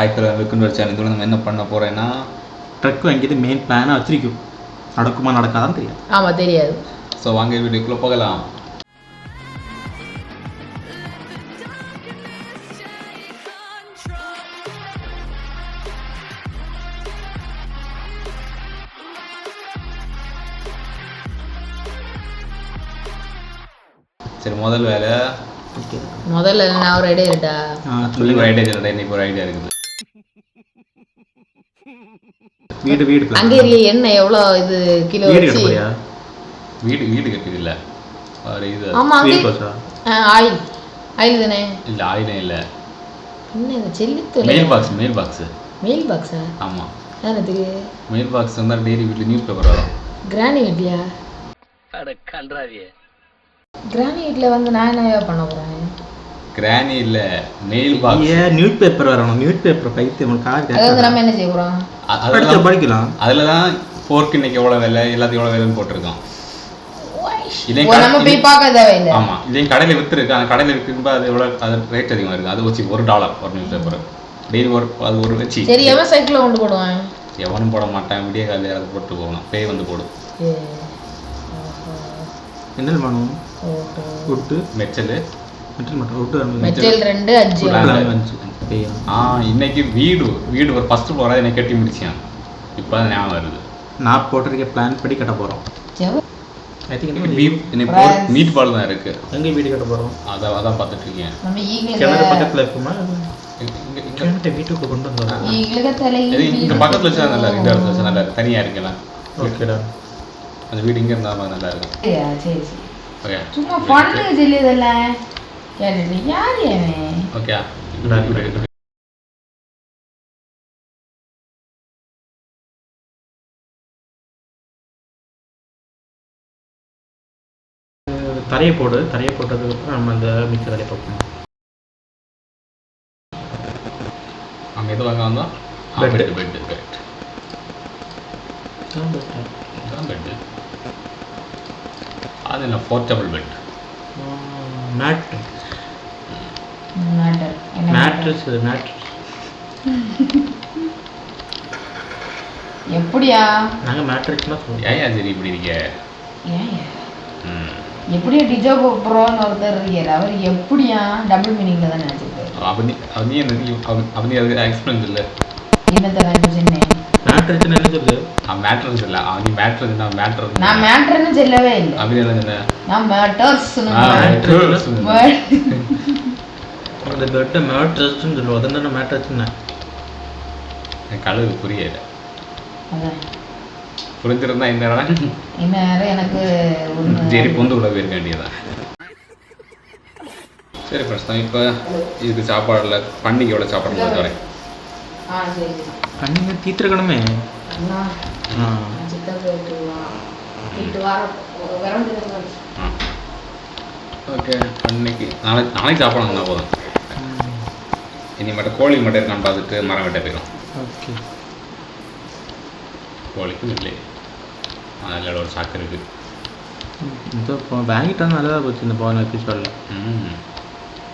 ஆக்சுவலாக வெக்குன்னு வச்சு இதோட நம்ம என்ன பண்ண போகிறேன்னா ட்ரக் வாங்கிட்டு மெயின் பிளானாக வச்சிருக்கும். நடக்குமா நடக்காதான் தெரியாது. ஆமாம் தெரியாது. ஸோ வாங்க வீடியோக்குள்ளே போகலாம். சரி முதல் வேலை முதல்ல நான் ஒரு ஐடியா இருக்கா சொல்லி ஒரு ஐடியா சொல்லிட்டேன். இன்னைக்கு ஒரு ஐடியா இருக்குது. வீடு வீடு அங்கே என்ன எவ்வளோ இது கிலோ வச்சு வீடு வீடு கட்டுது இல்லை ஒரு இது. ஆமாம் அங்கே ஆயில் ஆயில் தானே? இல்லை ஆயிலே இல்லை. என்ன இந்த செல்லித்தொலை mail box mail box mail பாக்ஸா? ஆமாம் என்னதுக்கு மெயில் பாக்ஸ் வந்தால் டெய்லி வீட்டில் நியூஸ் பேப்பர் வரும். கிராணி வீட்லையா? கிராணி வீட்டில் வந்து நான் என்ன பண்ண போகிறேன்? கிராணி இல்லை மெயில் பாக்ஸ். நியூஸ் பேப்பர் வரணும். நியூஸ் பேப்பர் பைத்தியம் அதை வந்து நம்ம என்ன செய்ய போகிறோம்? அதெல்லாம் படிக்கலாம். அதில் தான் ஃபோர்க்கு இன்னைக்கு எவ்வளோ வேலை எல்லாத்தையும் எவ்வளோ வேலைன்னு போட்டிருக்கோம். நம்ம போய் பார்க்க தேவையில்லை. ஆமாம் இதையும் கடையில் விற்றுருக்கு. அந்த கடையில் விற்கும்போது அது எவ்வளோ அது ரேட் அதிகமாக இருக்குது. அது வச்சு $1 ஒரு நியூஸ் பேப்பர் டெய்லி ஒரு அது ஒரு வச்சு. சரி எவன் சைக்கிளில் கொண்டு போடுவான்? எவனும் போட மாட்டான். விடிய காலையில் யாராவது போட்டு போகணும். பேய் வந்து போடும். என்ன பண்ணுவோம்? விட்டு மெச்சல் மெட்டல் மட்டும் விட்டு மெட்டல் 2 5 இன்னைக்கு வீடு வீடு ஒரு ஃபர்ஸ்ட் ஃப்ளோராக என்னை கட்டி முடிச்சேன். இப்போ தான் ஞாபகம் வருது. நான் போட்டிருக்க பிளான் படி கட்ட போகிறோம். ஐ திங்க் மீட் பால் தான் இருக்கு. எங்கே வீடு கட்ட போகிறோம்? அதான் பார்த்துட்டு இருக்கேன். கிணறு பக்கத்தில் இருக்குமா? கிணத்தை வீட்டுக்கு கொண்டு வந்துடுறோம். இங்கே பக்கத்தில் வச்சா நல்லா இருக்கு. இந்த இடத்துல வச்சா நல்லா இருக்கு. தனியாக இருக்கலாம். ஓகேடா. அந்த வீடு இங்கே இருந்தால் நல்லா இருக்கும். சரி ஓகே சும்மா பண்ணு சொல்லியதில்ல கேட்டுட்டு யார் ஏன் ஓகே தரையை போட்டதுக்கப்புறம் நம்ம அந்த மிக்சர் வேலையை பார்ப்போம். அங்கே எது வாங்க வந்தோம்? பெட்டு பெட்டு பெட்டு அது என்ன போர்ட்டபிள் பெட் மேட்ரஸ் எப்படியா? நாங்க மேட்ரஸ்னா சொல்லுவோம். ஏன் சரி இப்படி இருக்க? எப்படியா டிஜோ ப்ரோன்னு ஒருத்தர் இருக்காரு. அவர் எப்படியா டபுள் மீனிங்ல தான் நினைச்சிருக்காரு. அவனி அதுக்கு எக்ஸ்பிளைன் இல்லை. என்னத்தை நான் சொன்னேன்? மேட்ரஸ் என்ன சொல்லுது? மேட்ரஸ் இல்லை. அவனி மேட்ரஸ் நான் மேட்ரன்னு சொல்லவே இல்லை. அப்படி என்ன சொன்ன? நான் மேட்டர்ஸ் அந்த பெட்டை மேட்ரஸ்ன்னு சொல்லுவோம். அதான் மேட்ரஸ்ன்னு கழுவு புரியல. அதான் புரிஞ்சிருந்தா இந்த நேரம் எனக்கு சரி பொந்து விட போயிருக்க வேண்டியதான். சரி ஃப்ரெண்ட்ஸ் தான் இப்போ இதுக்கு சாப்பாடில் பன்னிக்கு எவ்வளோ சாப்பாடு போட்டு வரேன். பன்னிங்க தீத்துருக்கணுமே. ஓகே பன்னிக்கு நாளைக்கு சாப்பாடு வந்தால் போதும். இனி மட்டும் கோழி மட்டும் இருக்கான்னு பார்த்துட்டு மரம் வெட்ட போயிடும். ஓகே கோழிக்கு இல்லை அதில் ஒரு சாக்கு இருக்குது. இப்போ வாங்கிட்டு வந்து நல்லதாக போச்சு இந்த பவன் எபிசோடில்.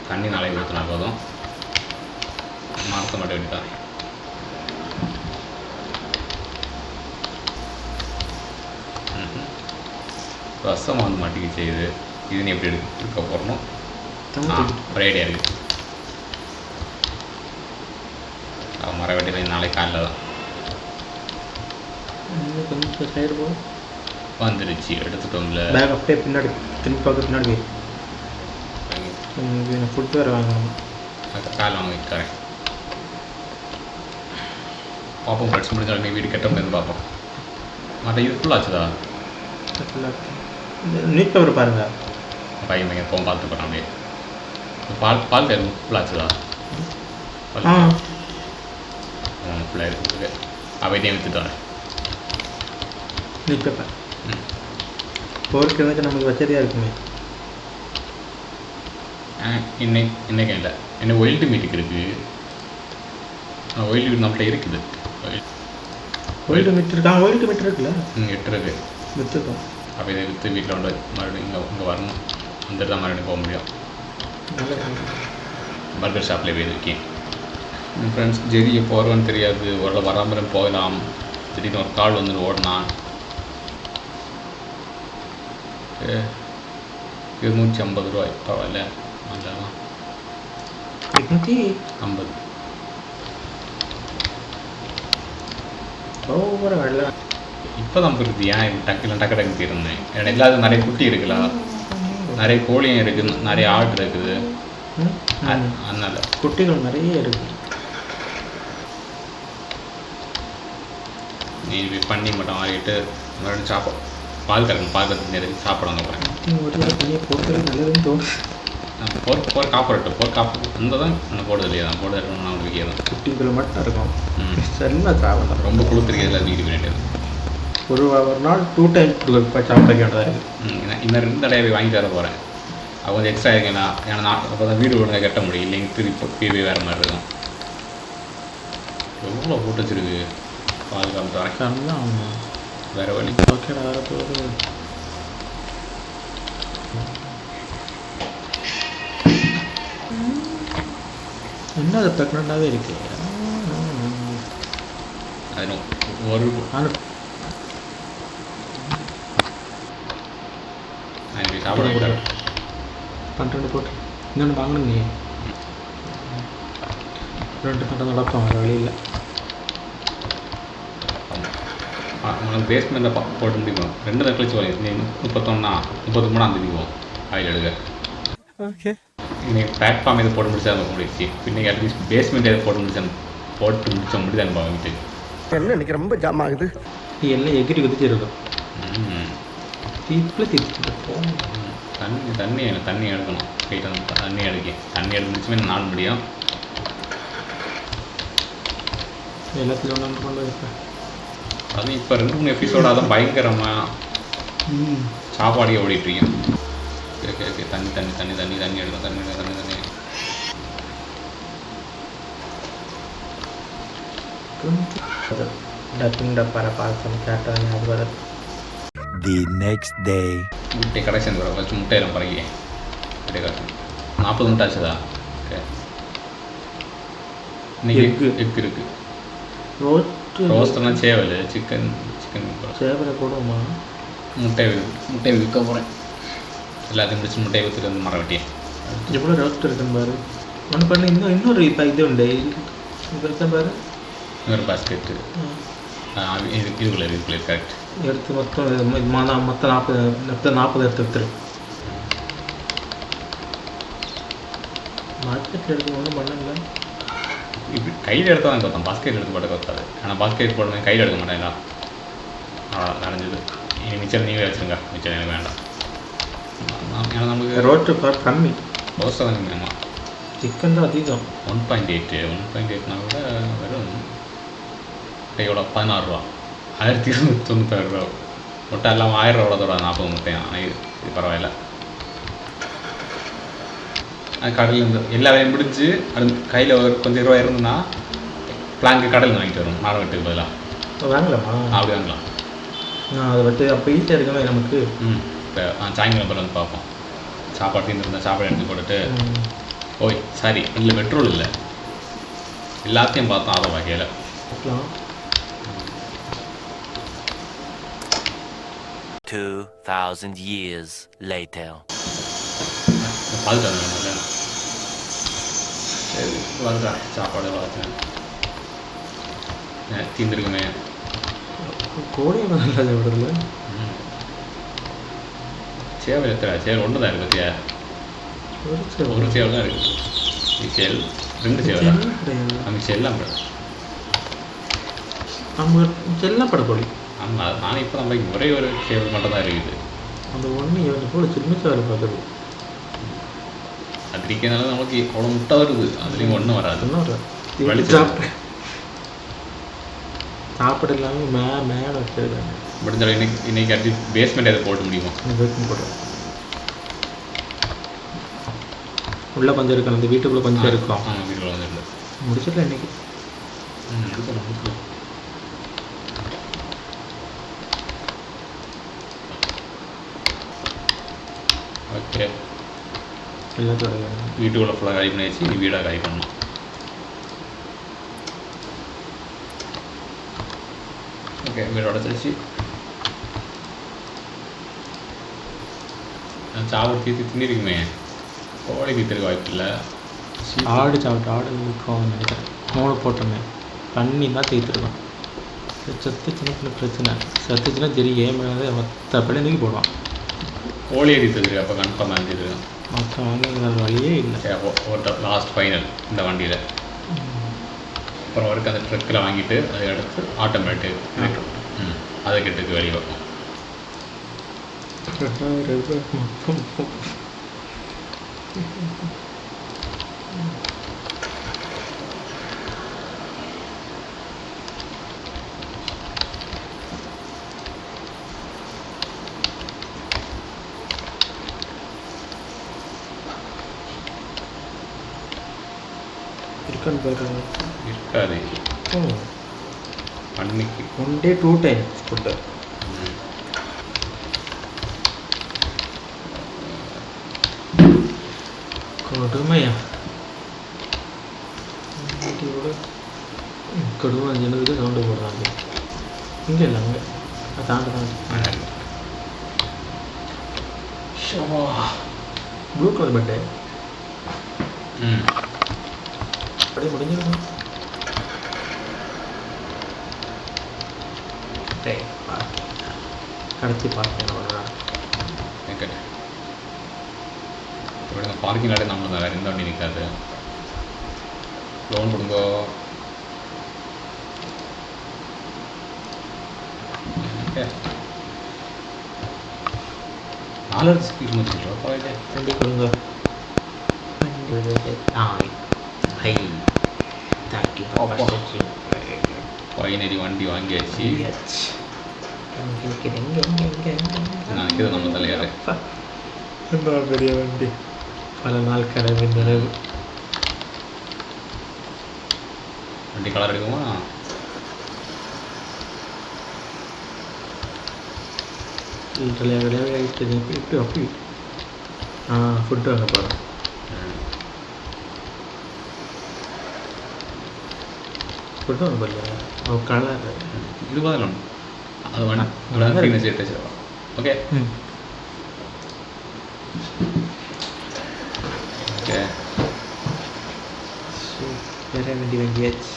தண்ணி நாளைக்கு ஊற்றினா போதும். மரத்தை மட்டும் வெட்டான். ரசம் வந்து மாட்டிக்கு செய்யுது. இது நீ எப்படி எடுக்க போகிறணும் ஒரு ஐடியா இருக்குது. மரம் வெட்டி நாளைக்கு காலையில் தான் கொஞ்சம் சைடு போகும் வந்துருச்சு. எடுத்துட்டோம்ல பேக் அப்படியே பின்னாடி திரும்பி பார்க்க பின்னாடி ஃபுட் வேறு வாங்கணும். கால் வாங்க வைக்கிறேன். பார்ப்போம் ஃப்ரெண்ட்ஸ் முடிஞ்சாலும் நீ வீடு கட்ட முடியாது பார்ப்போம். மற்ற இது ஃபுல்லாச்சுதா? நியூஸ் பேப்பர் பாருங்க. பையன் பையன் போகும் பார்த்து போகிறான். அப்படியே பால் கயிறு ஃபுல்லாச்சுதா? ஃபுல்லாக இருக்குது. அவையிட்டே விற்றுட்டு வரேன். நியூஸ் பேப்பர் போர்க்கு நமக்கு வசதியாக இருக்குமே. இன்னைக்கு இல்லை என்ன ஒயில்டு மீட்டுக்கு இருக்குது. ஒயில்டு மீட் நம்மகிட்ட இருக்குது. ஒயில்டு மீட் இருக்காங்க. ஒயில்டு மீட் இருக்குல்ல எட்டுருக்கு விற்றுக்கோம். அப்போ இதை விற்று வீட்டில் வந்து மறுபடியும் இங்கே வரணும். வந்துட்டு தான் மறுபடியும் போக முடியும். பர்கர் ஷாப்லேயே போய் இருக்கேன். என் ஃப்ரெண்ட்ஸ் ஜெரி எப்போ வருவான்னு தெரியாது, ஒரு வராமலும் போகலாம். திடீர்னு ஒரு கால் வந்து ஓடினான். 250 ரூபாய் பரவாயில்ல, நல்லதான். 250 இப்போ தான் புரியுது ஏன் டக்கு டக்கு தீர்ந்தேன். எனக்கு எல்லாத்துக்கும் நிறைய குட்டி இருக்குல்ல, நிறைய கோழியும் இருக்குது, நிறைய ஆடு இருக்குது, அதனால குட்டிகள் நிறைய இருக்குது. நீ பண்ணி மட்டும் வாங்கிட்டு மறுபடியும் சாப்பிடும் பால் கறந்து நிறைய சாப்பிடாங்க போகிறேன். நல்லதுன்னு தோணும். போர் காப்பு அந்த தான் நான் போடுறது இல்லையா, நான் போடுறது நான் உங்களுக்கு தான் குட்டிகள் மட்டும் இருக்கும். சரிங்களா சாப்பிடலாம். ரொம்ப கொடுத்துருக்கேன் எல்லாம் வீடு வேண்டியது. ஒரு டைம் 2 டைம் சாப்பிட வேண்டியதாக இருக்குது. இன்னும் 2 தடவை வாங்கி தர போகிறேன். அது கொஞ்சம் எக்ஸ்ட்ரா இருக்குங்களா, ஏன்னா நான் அப்போ தான் வீடு ஒழுங்காக கட்ட முடியும், இல்லைங்க திருப்பி வேறு மாதிரி இருக்கும். எவ்வளோ போட்டு வச்சுருக்கு பாதுகாப்பு வரைக்கும் வேறு வழி. ஓகேடா, வேறு போகுது. என்ன அது ப்ரெக்னெண்ட்டாகவே இருக்கு. அது ஒரு சாப்பிட 12 போட்டு இன்னொன்று வாங்கணும். நீ 2 கட்டம் நடக்கும், வேறு வழி இல்லை. உனக்கு பேஸ்மெண்ட்டில் போட்டு முடிக்கும் 2 நாள் கழிச்சு வரும். நீ 33 முடிக்கும் ஆயில் எடுக்க. ஓகே, இன்னைக்கு பிளாட்ஃபார்ம் இதை போட்டு முடிச்சா முடிச்சு, இன்னைக்கு அட்லீஸ்ட் பேஸ்மெண்ட் எதை போட்டு முடிச்ச முடிச்சு அனுப்ப வாங்கிட்டு என்ன எனக்கு ரொம்ப ஜாம் ஆகுது. நீ எல்லாம் எகிரி குதிச்சிருக்கும். தீப்பில் திரிச்சுட்டு போகும். தண்ணி எடுக்கணும். கைட்டு தண்ணி எடுத்து முடிச்சுமே 4 முடியும். எல்லாத்துலையும் ஒன்று கொண்டு வைப்பேன். அதுவும் இப்போ 2-3 எபிசோடாக தான் பயங்கரமாக சாப்பாடியே ஓடிட்டுருக்கேன். ஓகே தண்ணி எடுக்கும். தண்ணி The next day. முட்டை கடைசி வச்சு முட்டையெல்லாம் பறகி முட்டை காட்டு 40 முட்டை ஆச்சுதா. ஓகே, இன்னைக்கு எக் இருக்குது. ரோஸ்ட்லாம் சேவல் சிக்கன் சேவலை போடுவோமா? முட்டை விற்க போகிறேன். எல்லாத்தையும் முடிச்சு முட்டையை விற்றுட்டு வந்து மரம் வெட்டியேன். எவ்வளோ ரோஸ்ட் இருக்குன்னு பாரு. ஒன்று பண்ணி இன்னொரு இப்போ இது உண்டு இருக்கா பாரு. இன்னொரு பாஸ்கெட்டு இதுக்குள்ள கரெக்ட் எடுத்து மொத்தம் 40 எடுத்து மார்க்கெட்டில் எடுத்து ஒன்றும் பண்ணல. இப்படி கையில் எடுத்தால் தான் கொத்தம், பாஸ்கெட் எடுத்து போட்டு கொத்தாது. ஆனால் பாஸ்கெட் போடுறது கையில் எடுக்க மாட்டேங்களா, அவ்வளோ நடந்தது. மிச்சம் நீங்களே வச்சுருங்க, மிச்சம் எனக்கு வேண்டாம். ஏன்னா நமக்கு ரோட்டு பார்ட் கம்மி, ரோஸ்ட்டாக தான் கம்மி. ஆமாம், சிக்கன் தான் அதிகம். 1.8 விட வெறும் எவ்வளோ 16 ரூபா, 1296 ரூபா. முட்டை எல்லாம் 1000 ரூபா தோட 40 முட்டையும். ஆனால் இது பரவாயில்ல. கடையில் இருந்து எல்லா வேலையும் முடிஞ்சு அது கையில் ஒரு கொஞ்சம் ரூபா இருந்ததுன்னா பிளாங்கு கடையில் வாங்கிட்டு வரும், மரம் வெட்டுக்கு பதிலாக வாங்கலாமா? அப்படி வாங்கலாம். அதை வெட்டு அப்போ ஈஸியாக இருக்குமே நமக்கு. இப்போ சாயங்காலம் போல் வந்து பார்ப்போம். சாப்பாடு தீர்ந்துருந்தால் சாப்பாடு எடுத்து போட்டுட்டு ஓய் சாரி இல்லை பெட்ரோல் இல்லை எல்லாத்தையும் பார்த்தோம். அதை வகையில் 2000 years later. பாதுகாப்பு வேணும்ல. சரி வருதா சாப்பாடு வளர்த்தேன் தீர்ந்துருக்குமே. கோழியை நல்லா விடுறதுல சேவல் எத்தனை சேவல் ஒன்று தான் இருக்குது பற்றியா? ஒரு சேவல் தான் இருக்குது. சேவல் 2 சேவல் தான் நமக்கு செல்லாம் படம். நம்ம செல்லாம் படக்கோழி. ஆமாம், நானும் இப்போ நம்ம ஒரே ஒரு சேவல் மட்டும் தான் இருக்குது. அந்த ஒன்று இவங்க கூட சின்ன சேவல் பார்க்குறது அது இருக்கிறதுனால நமக்கு அவ்வளோ முட்டை வருது. அதுலேயும் ஒன்றும் வராது. சாப்பாடு எல்லாமே மேலே வச்சுருக்காங்க. முடிஞ்சாலும் இன்னைக்கு அட்லீஸ்ட் பேஸ்மெண்ட் எதை போட்டு முடியுமா? போடுறோம். உள்ளே கொஞ்சம் இருக்கும், அந்த வீட்டுக்குள்ளே கொஞ்சம் இருக்கும். ஆமாம், வீட்டுக்குள்ள வந்து இல்லை முடிச்சிடல இன்னைக்கு. முடிக்கலாம். ஓகே, எல்லாத்தோட வீட்டுக்குள்ளே ஃபுல்லாக காலி பண்ணியாச்சு. நீ வீடாக காலி பண்ணணும். ஓகே வீடு உடச்சிருச்சு. சாப்பிட்டு தீர்த்து தின்னிருக்குமே, கோழி தீர்த்துருக்க வாய்ப்பு இல்லை. ஆடு சாப்பிட்டு ஆடு இருக்கும் நினைக்கிறேன். 3 போட்டிருந்தேன். பண்ணி தான் தீர்த்துருக்கோம். சத்து சின்ன பிரச்சனை. சத்துச்சுன்னா தெரியும் மற்றபடி தூக்கி போடுவான். கோழியை தீர்த்துருக்கு, அப்போ கன்ஃபார்ம் தான் தீர்த்துருக்கேன். மற்ற வாங்கின வழியே இல்லை. சரி, அப்போ ஒரு லாஸ்ட் ஃபைனல் இந்த வண்டியில். அப்புறம் ஒருக்கு அந்த ட்ரக்கில் வாங்கிட்டு அதை எடுத்து ஆட்டோமேட்டிக் அதை கிட்டக்கு வெளியே வைப்போம். 2000 ரூபாய் மொத்தம். இருக்கான்னு பாருங்க. இருக்காது அன்னைக்கு 1 day 2 times ஃபுட்டு. கொடுமையா கொடுமை. ஜனத்துக்கு சவுண்டு போடுறாங்க. இங்கே இல்லை அங்கே தாண்டி ப்ளூ கலர் பட்டே அப்படியே முடிஞ்சிருக்கும். கடைசி பார்த்தேன் இവിടുന്ന് பார்க்கிங் லாட்டே நம்ம வேறு எந்த வண்டி நிற்காது. லோன் கொடுங்கோ. நாலு ஸ்பீட் முடிச்சிட்டோம். வண்டி கொடுங்க. ஃபைனலி வண்டி வாங்கியாச்சு. நினைக்கிறது நம்ம தலையாரு. பெரிய வண்டி. பல நாள் கனவு நினைவு. வண்டி கலர் எடுக்குமா? தலையாக இப்படி அப்படி ஃபுட்டு வாங்க போகிறேன். ஃபுட்டு வாங்க போகல. அவன் கலர் 20 அது வேணாம். ஃப்ரீனஸ் எடுத்து வச்சிருக்கோம். ஓகே ஓகே வேறு வண்டியாச்சு.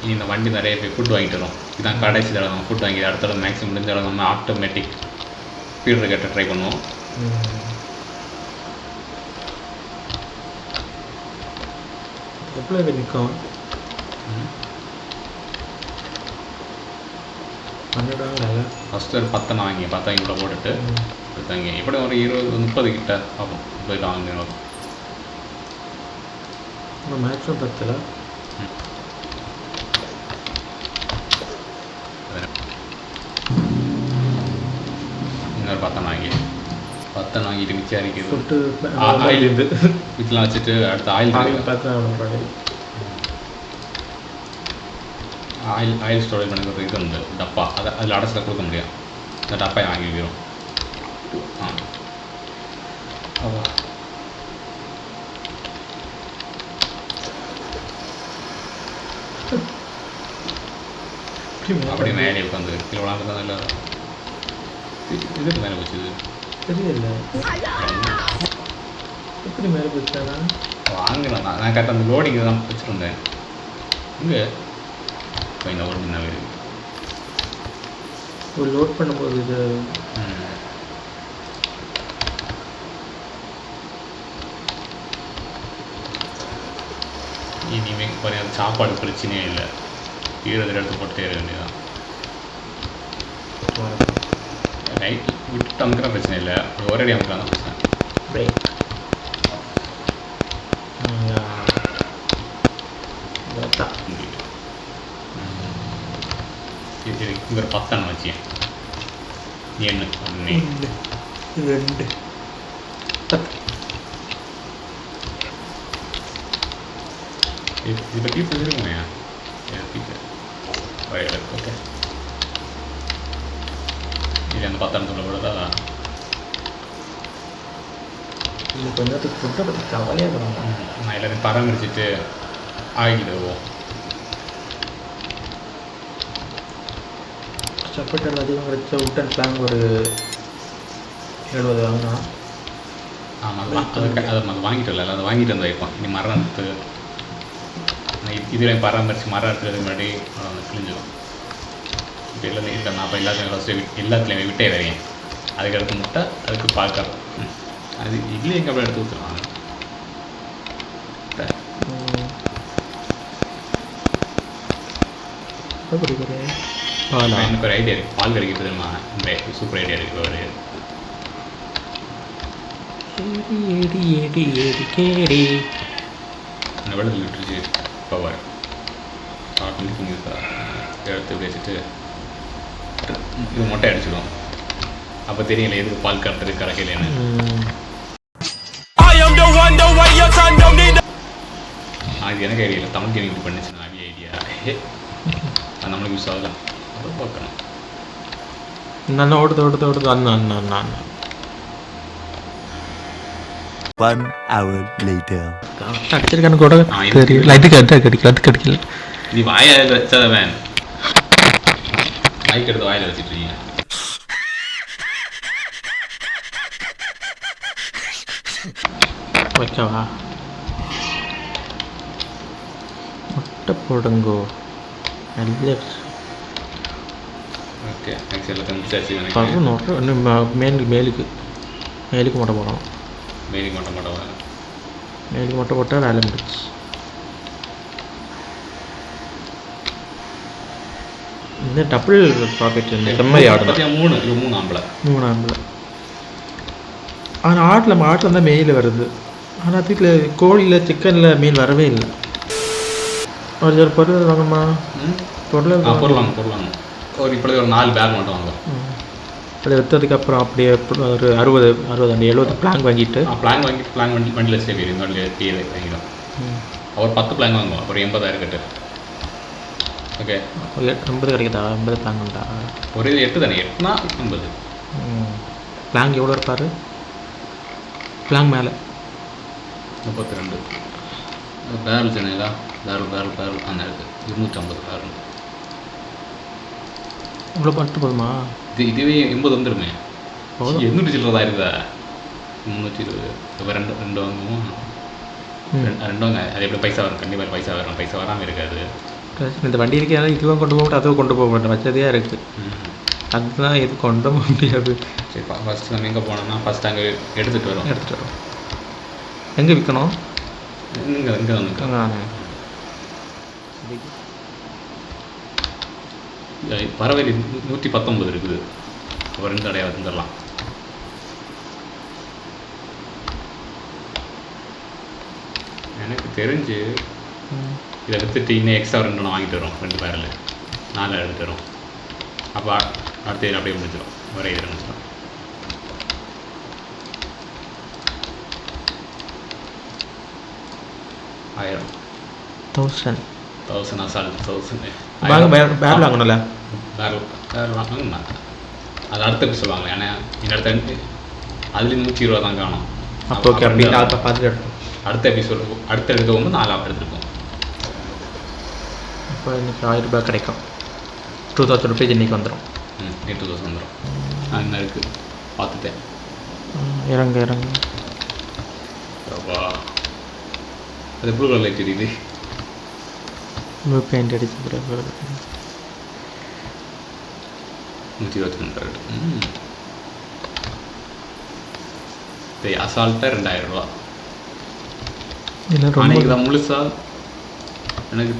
இனி இந்த வண்டி நிறைய போய் ஃபுட் வாங்கிட்டு வரும். இதுதான் கடைசி தடவை நம்ம ஃபுட் வாங்கி அடுத்த தடவை மேக்ஸிமம் முடிஞ்ச தடவை நம்ம ஆட்டோமேட்டிக் ஸ்பீடர் கேட்ட ட்ரை பண்ணுவோம். எவ்வளோ நிற்கும்? 12 ஃபஸ்ட்டு ஒரு 10 வாங்கி 10 வாங்கி கூட போட்டுட்டு எடுத்தாங்க. எப்படி ஒரு 20-30 கிட்ட ஆகும். போயிட்டு வாங்கினோம். மேக்ஸிமம் 10. இன்னொரு 10 வாங்கிட்டு மிச்சம் அரிக்குது. ஃபுட்டு ஆயில் வீட்டிலாம் வச்சுட்டு அடுத்த ஆயில் ஆயில் ஸ்டோரேஜ் பண்ணி ஒரு இது உண்டு டப்பா. அதில் அடைச்சில் கொடுக்க முடியும். அந்த டப்பாயை வாங்கி வைக்கிறோம். அப்படி மேலே உட்காந்து கீழே விளாண்டுதான் இல்லை. இதுக்கு மேலே போச்சு. தெரியல எப்படி மேலே போச்சானா வாங்கலாம். நான் கரெக்டாக அந்த லோடிங் தான் வச்சுருந்தேன். இங்கே இப்போ இந்த ஒரு முன்னாடி இருக்குது. ஒரு லோட் பண்ணும்போது இது இனிமேல் பாருங்கள் சாப்பாடு பிரச்சனையே இல்லை. 20 எடுத்து போட்டு தேர வேண்டியதான். நைட் விட்டு அமுக்கிற பிரச்சனை இல்லை. ஒரே அமுக்கலாம் தான் பிரச்சனை. பிரேக் சரி இங்கே ஒரு 10 வச்சேன். என்ன 1 2 இது பற்றி சொல்லிருக்கோங்க. ஓகே இது அந்த 10 சொல்லக்கூடாதா? இது கொஞ்சத்துக்கு ஃபுட்டை பற்றி கவலையாக பண்ணுவாங்க. நான் எல்லாத்தையும் பராமரிச்சுட்டு ஆகிடுவோம். சப்போட்டர் அதிகம் கிடைச்ச உட்டன் பிளாங் ஒரு 70 வாங்கினா. ஆமாம் அது வாங்கிட்டு வரல, அதை வாங்கிட்டு வந்து வைப்போம். இனி மரம் எடுத்து இதில் பராமரித்து மரம் எடுத்துறது முன்னாடி கிழிஞ்சிடும். இப்போ எல்லாமே இல்லை, நான் இப்போ எல்லாத்துலேயுமே விட்டே வரேன். அதுக்கு அடுத்து முட்டை, அதுக்கு பார்க்க அது இட்லி எங்கே அப்படியே எடுத்து ஊற்றுருவாங்க. எனக்கு ஒரு ஐடியா இருக்குது, பால் கிடைக்க தெரியுமா? இந்த சூப்பர் ஐடியா இருக்குது. ஒரு அந்த வெள்ளத்தில் விட்டுருச்சு பவர் எடுத்து இப்படி வச்சுட்டு இது மொட்டை அடிச்சிடும். அப்போ தெரியல எதுக்கு பால் கறந்துருக்கு கறக்கலைன்னு. அது எனக்கு ஐடியா இல்லை, தமிழ் கேமிங் இப்படி பண்ணிச்சு. நான் ஐடியா அது நம்மளுக்கு யூஸ் ஆகலாம். அதை பார்க்கணும். நான் ஓடுது அண்ணா 1 hour later. அடிச்சிருக்கானு கூட தெரியல. அது கிடைக்கல. நீ வாயில் வச்சதவன் வாய்க்கு எடுத்து வாயில் வச்சுட்டு இருக்கீங்க. வைக்கவா? முட்டை போடுங்கோ. நல்ல ஓகே, எல்லாத்தையும் முடிச்சாச்சு. மேலுக்கு முட்டை போடணும். மேலுக்கு மட்டும் மேலுக்கு முட்டை போட்டால் வேலை முடிச்சு. இந்த டபுள் ப்ராஃபிட் செம்மையாக ஆடணும். 3 ஆம்பளை. ஆனால் ஆட்டில் தான் மெயில் வருது. ஆனால் அதுக்கு கோழியில் சிக்கனில் மீன் வரவே இல்லை. ஒரு பொருள் வாங்கம்மா. பொருள் வாங்க. ஒரு இப்படி ஒரு 4 பேக் மட்டும் வாங்க. அதை விற்றதுக்கப்புறம் அப்படியே ஒரு 60-70 பிளாங் வாங்கிட்டு வண்டியில் சேவை வாங்கிடும். அவர் 10 பிளாங் வாங்குவோம். அப்புறம் 80,000 கட்டு. ஓகே, 80 கிடைக்குதா? 80 பிளாங் உண்டா? ஒரு 8 தானே, 8னா 80. பிளாங் எவ்வளோ இருப்பார்? பிளாங் மேலே 32 பேரல் சென்னைங்களா? பேரல் அந்த இருக்குது 250 பேரல். இவ்வளோ பட்டு போதுமா? இதுவே 80 வந்துடுமே. 200 சில்லறதா இருக்குதா? 320. இப்போ ரெண்டு வாங்குவோம். 2 வாங்க. அது எப்படி பைசா வரும்? கண்டிப்பாக பைசா வரும். பைசா வராமல் இருக்காது. இந்த வண்டி இருக்கிறதால இதுவும் கொண்டு போக மாட்டேன், அதுவும் கொண்டு போக மாட்டேன். வச்சதையாக இருக்குது. அதுதான் எது கொண்டு போக முடியாது. சரி, ஃபஸ்ட்டு நம்ம எங்கே போனோம்னா ஃபஸ்ட் அங்கே எடுத்துகிட்டு வரோம். எங்கே விற்கணும்? இங்கே வந்து பறவையில் 119 இருக்குது. ஒரு 2 கடையாக வந்துடலாம். எனக்கு தெரிஞ்சு இதை விற்றுட்டு இன்னும் எக்ஸ்ட்ரா 2 வாங்கிட்டு வரோம். 2 பேரல் 4 எடுத்துட்டு வரோம். அப்போ அடுத்த இது அப்படியே முடிச்சிடும். ஒரே இது முடிச்சிடும். $1000 அசால்ட். 1000 பேரல் வாங்கணும்ல. பேரல் வாங்கணும்னா அது அடுத்த எபிசோட் வாங்கலாம். ஏன்னா இந்த இடத்த அதுலேயும் 120 தான் காணும். அப்போ ஓகே, அப்படி பார்த்துட்டு அடுத்த எபிசோடு அடுத்த எடுக்க போகும்போது 4 எடுத்துருக்கோம். இப்போ இன்றைக்கி $1000 கிடைக்கும். 2000 rupees இன்றைக்கி வந்துடும். 2000 வந்துடும். என்ன இருக்குது பார்த்துட்டேன். இறங்கு. அது ப்ளூ கலர் லைட் தெரியுது. ப்ளூ பெயிண்ட் அடிச்சு பிறகு 122. அசால்ட்டாக $2000. அன்றைக்கி தான் முழுசா எனக்கு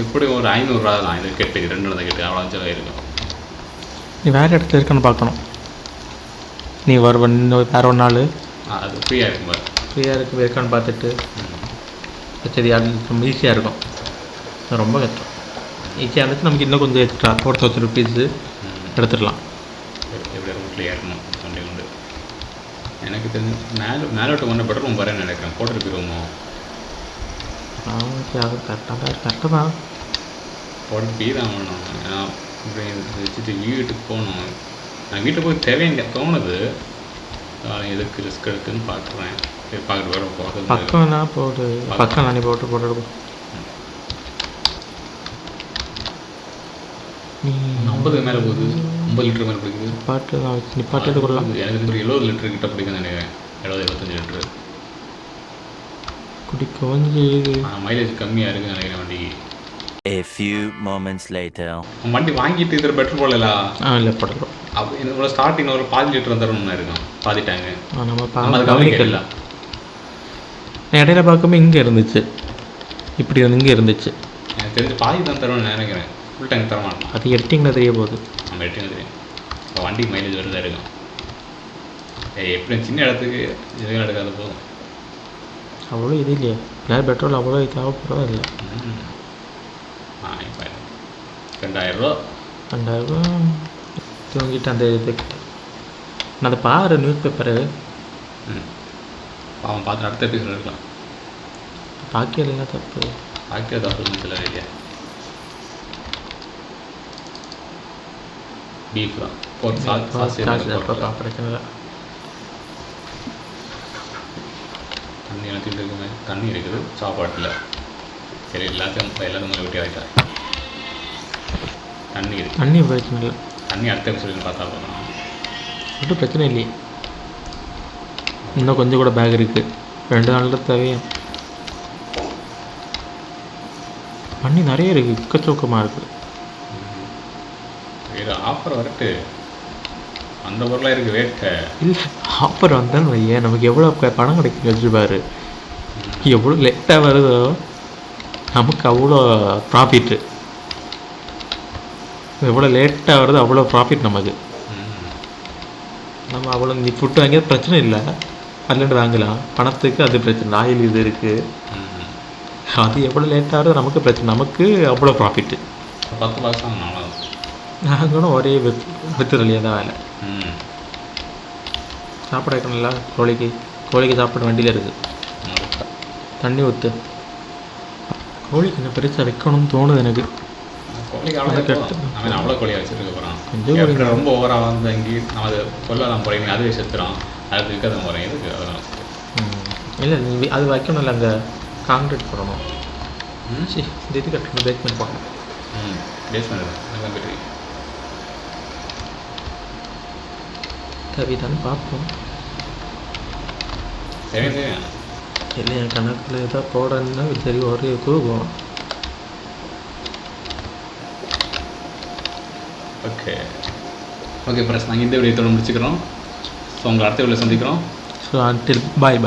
இப்படி ஒரு $500 தான். இது கெட்டு 2 தான் கெட்டு. அவ்வளோ செலவு இருக்கும். நீ வேறு இடத்துல இருக்குன்னு பார்க்கணும். நீ வேறு ஒரு நாள் அது ஃப்ரீயாக இருக்கும். ஃப்ரீயாக இருக்கான்னு பார்த்துட்டு சரி, அது ரொம்ப ஈஸியாக இருக்கும். ரொம்ப கஷ்டம். ஈஸியாக இருந்துச்சு நமக்கு இன்னும் கொஞ்சம் எக்ஸ்ட்ரா 4000 rupees எடுத்துடலாம். எப்படி ரூட்லேயே இருக்கணும் வண்டி கொண்டு. எனக்கு தெரிஞ்சு மேலோட்ட கொண்ட பெட்ரூம் வரேன்னு நினைக்கிறேன். போட்டுட்டு போயிருவோமோ? அது கரெக்டாக தான் போட்டு போய் தான் ஆகணும். ஏன்னா இப்படி வச்சுட்டு வீட்டுக்கு போகணும். நான் வீட்டுக்கு போய் தேவையான தோணுது. எதுக்கு ரிஸ்க் எடுக்குன்னு பார்க்குறேன். பார்க்குறது வர போகிறது பக்கம்னா போட்டு பக்கம் நானே போட்டு நீ 50 மேலே போகுது, 50 லிட்டர் மேலே பிடிக்குது. பாட்டு நான் வச்சு நிப்பாட்டிட்டு கொள்ளலாம். எனக்கு ஒரு 70 லிட்டர் கிட்ட பிடிக்கும்னு நினைக்கிறேன். 70-75 லிட்டரு. குடிக்க வந்து மைலேஜ் கம்மியாக இருக்குன்னு நினைக்கிறேன் வண்டிக்கு. A few moments later. வண்டி வாங்கிட்டு இதில் பெட்ரோல் போடல. இல்லை போடலாம். அப்போ இதோட ஸ்டார்டிங் ஒரு பாதி லிட்டர் தரணும்னு இருக்கும், பாதி டேங்கு. நம்ம அது கவனிக்கல. நான் இடையில பார்க்கும்போது இங்கே இருந்துச்சு, இப்படி இங்கே இருந்துச்சு. எனக்கு தெரிஞ்சு பாதி தான் தரும்னு நினைக்கிறேன், ஃபுல் டேங்க் தர மாட்டோம். அது எட்டிங்கில் தெரிய போகுது. நம்ம எட்டிங்க தெரியும். இப்போ வண்டிக்கு மைலேஜ் வருதா இருக்கும். எப்படியும் சின்ன இடத்துக்கு எதுவும் எடுக்காது போதும். அவ்வளோ இது இல்லையா, யார் பெட்ரோல் அவ்வளோ தேவைப்படுறதா இல்லை. இப்போ 2000 ரூபா. 2000 தூங்கிட்டு அந்த இது நான் அதை பாரு நியூஸ் பேப்பரு. அவன் பார்த்து அடுத்த எபிசோட் இருக்கலாம். பாக்கியெல்லாம் தப்பு. பாக்கிய தப்பு சில இல்லையா. பீஃப் தான் பிரச்சனை இல்லை. தண்ணி எனக்கு இருக்குமே, தண்ணி இருக்குது சாப்பாட்டில். சரி எல்லாத்தையும் மேலே ஊட்டி ஆகிட்டா. தண்ணி இருக்குது, தண்ணி பிரச்சனை இல்லை. தண்ணி அடுத்த எபிசோடுன்னு பார்த்தா போதும். ஒன்றும் பிரச்சனை இல்லையே. இன்னும் கொஞ்சம் கூட பேக் இருக்குது, 2 நாளில் தேவையும். தண்ணி நிறைய இருக்குது, இக்கச்சோக்கமாக இருக்குது. வேறு ஆஃபர் வரட்டு, அந்த பொருளாக இருக்குது ரேட்டு. இல்லை ஆஃபர் வந்தாலும் வையேன், நமக்கு எவ்வளோ பணம் கிடைக்கும் வச்சுப்பாரு. எவ்வளோ லேட்டாக வருதோ நமக்கு அவ்வளோ ப்ராஃபிட்டு. எவ்வளோ லேட்டாக வருதோ அவ்வளோ ப்ராஃபிட் நமக்கு. நம்ம அவ்வளோ நீ ஃபுட்டு வாங்கியது பிரச்சனை இல்லை, அதுலேருந்து வாங்கலாம். பணத்துக்கு அது பிரச்சனை, ஆயில் இது இருக்குது. அது எவ்வளோ லேட்டாக வருதோ நமக்கு பிரச்சனை, நமக்கு அவ்வளோ ப்ராஃபிட்டு. 10 மாதம் நல்லா நாங்களும் ஒரே வித்துறலையே தான் வேலை. சாப்பிட வைக்கணும்ல கோழிக்கு சாப்பிட வண்டியில் இருக்குது. தண்ணி ஊற்று. கோழிக்கு என்ன பெருசாக வைக்கணும்னு தோணுது எனக்கு. கோழிக்கு அவ்வளோ கோழியை வச்சுருக்க போகிறோம். கொஞ்சம் கோழிங்க ரொம்ப ஓவராக வந்து அங்கே நம்ம அதை சொல்லலாம் போகிறீங்க, அதுவே செத்துறோம். அது இருக்காத போகிறேன் எதுக்கு அதெல்லாம். இல்லை நீ அது வைக்கணும்ல, அங்கே காங்கிரீட் போடணும். சரி இந்த இது கட்டணும், பேஸ்மெண்ட் போடணும். பேஸ்மெண்ட் தேவைதானே பார்ப்போம். சரி இல்லை என் கணக்கில் ஏதாவது போடணுன்னா சரி ஒரு தூக்கம். ஓகே ஃப்ரெண்ட்ஸ், நாங்கள் இந்த வீடியோத்தோடு முடிச்சுக்கிறோம். ஸோ உங்களை அடுத்த வீடியோவில் சந்திக்கிறோம். ஸோ அன்டில் பாய்.